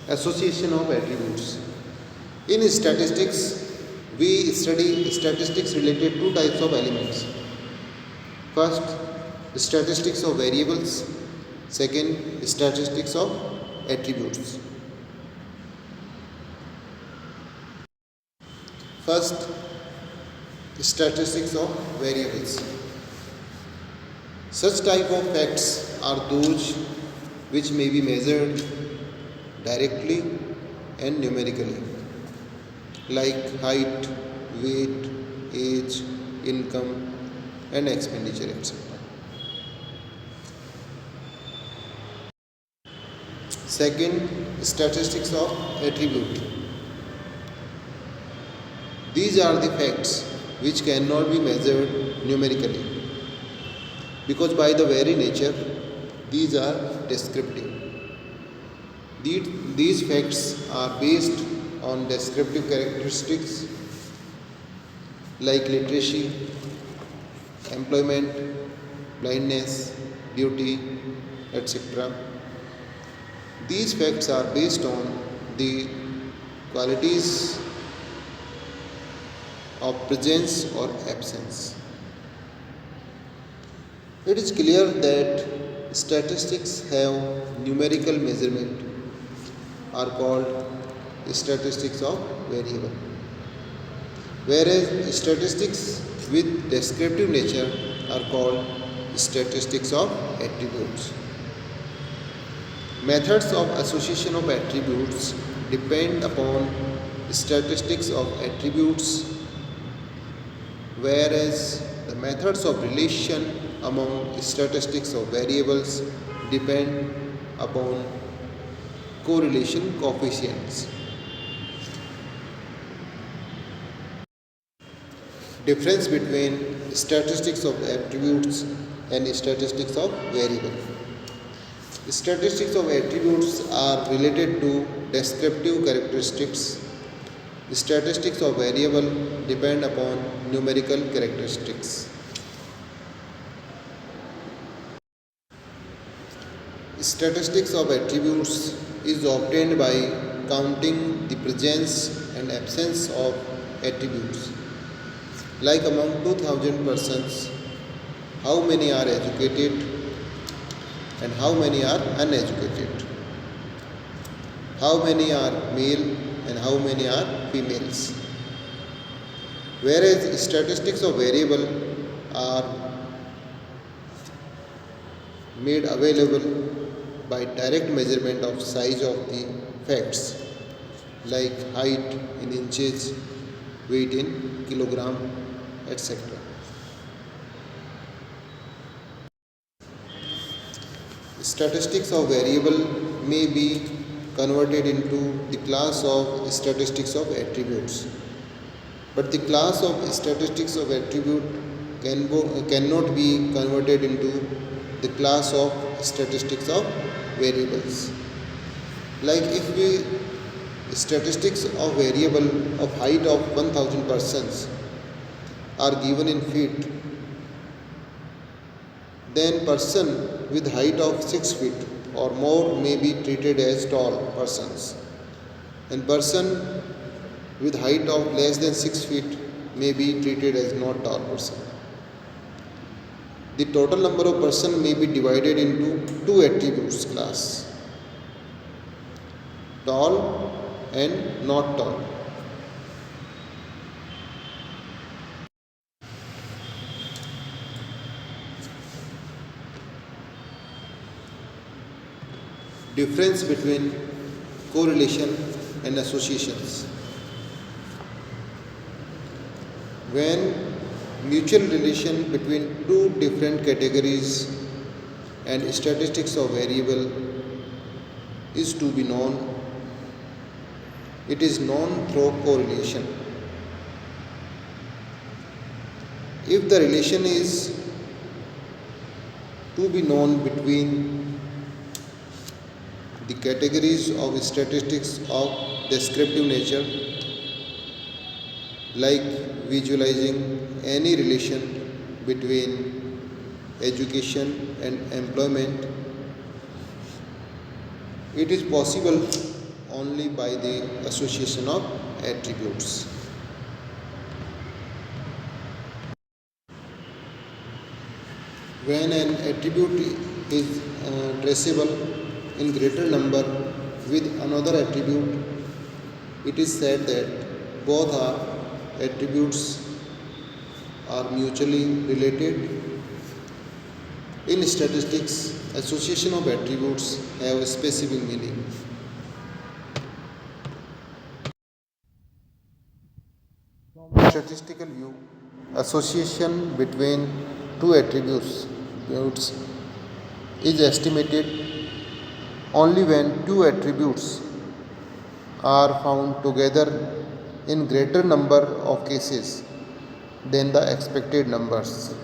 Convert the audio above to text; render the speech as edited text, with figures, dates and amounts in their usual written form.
Association of attributes. In statistics, we study statistics related to types of elements. First, statistics of variables. Second, statistics of attributes. First, statistics of variables. Such type of facts are those which may be measured directly and numerically, like height, weight, age, income, and expenditure, etc. Second, statistics of attribute. These are the facts which cannot be measured numerically, because by the very nature these are descriptive. These facts are based on descriptive characteristics like literacy, employment, blindness, beauty, etc. These facts are based on the qualities of presence or absence. It is clear that statistics have numerical measurement are called statistics of variable, whereas statistics with descriptive nature are called statistics of attributes. Methods of association of attributes depend upon statistics of attributes, whereas the methods of relation among statistics of variables depend upon correlation coefficients. Difference between statistics of attributes and statistics of variable. Statistics of attributes are related to descriptive characteristics. Statistics of variable depend upon numerical characteristics. Statistics of attributes is obtained by counting the presence and absence of attributes. Like among 2000 persons, how many are educated and how many are uneducated? How many are male and how many are females? Whereas statistics of variable are made available by direct measurement of size of the facts like height in inches, weight in kilogram, etc. Statistics of variable may be converted into the class of statistics of attributes, but the class of statistics of attribute cannot be converted into the class of statistics of variables. Like if we statistics of variable of height of 1000 persons are given in feet, then person with height of 6 feet or more may be treated as tall persons, and person with height of less than 6 feet may be treated as not tall person. The total number of persons may be divided into two attributes class, tall and not tall. Difference between correlation and associations. When mutual relation between two different categories and statistics of variable is to be known, it is known through correlation. If the relation is to be known between the categories of statistics of descriptive nature, like visualizing any relation between education and employment, it is possible only by the association of attributes. When an attribute is traceable in greater number with another attribute, it is said that both are attributes are mutually related. In statistics, association of attributes have a specific meaning. From statistical view, association between two attributes is estimated only when two attributes are found together in greater number of cases than the expected numbers.